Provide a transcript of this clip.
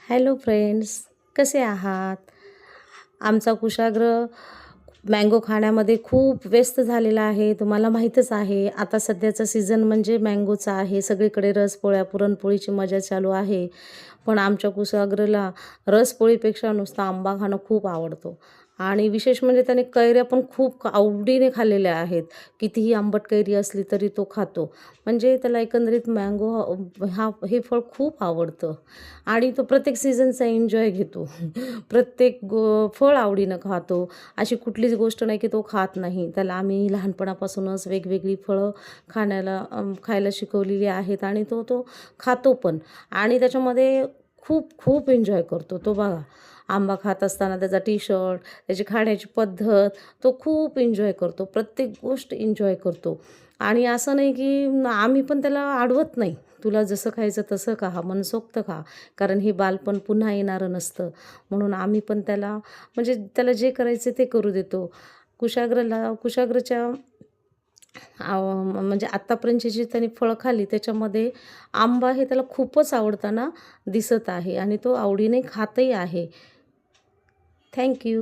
Hello friends, कसे आहात? आमचा कुशाग्र मँगो खाण्यामध्ये खूप व्यस्त झालेला आहे. तुम्हाला माहीतच आहे, आता सध्याचा सीझन म्हणजे मँगोचा आहे. सगळीकडे रसपोळ्या, पुरणपोळीची मजा चालू आहे. पण आमच्या कुशाग्रला रसपोळीपेक्षा नुसता आंबा खाणं खूप आवडतो आणि विशेष म्हणजे त्याने कैऱ्या पण खूप आवडीने खाल्लेल्या आहेत. कितीही आंबट कैरी असली तरी तो खातो. म्हणजे त्याला एकंदरीत मँगो हे फळ खूप आवडतं आणि तो प्रत्येक सीझनचा एन्जॉय घेतो. प्रत्येक फळ आवडीनं खातो. अशी कुठलीच गोष्ट नाही की तो खात नाही. त्याला आम्ही लहानपणापासूनच वेगवेगळी फळं खायला शिकवलेली आहेत आणि तो खातो पण. आणि त्याच्यामध्ये खूप खूप एन्जॉय करतो तो बघा. आंबा खात असताना त्याचा टी-शर्ट, त्याची खाण्याची पद्धत, तो खूप एन्जॉय करतो. प्रत्येक गोष्ट एन्जॉय करतो. आणि असं नाही की आम्ही पण त्याला अडवत नाही. तुला जसं खायचं तसं खा, मनसोक्त खा. कारण हे बालपण पुन्हा येणारं नसतं. म्हणून आम्ही पण म्हणजे त्याला जे करायचं ते करू देतो. कुशाग्रच्या म्हणजे आत्तापर्यंतची जी त्याने फळं खाल्ली त्याच्यामध्ये आंबा हे त्याला खूपच आवडताना दिसत आहे आणि तो आवडीने खातही आहे. Thank you.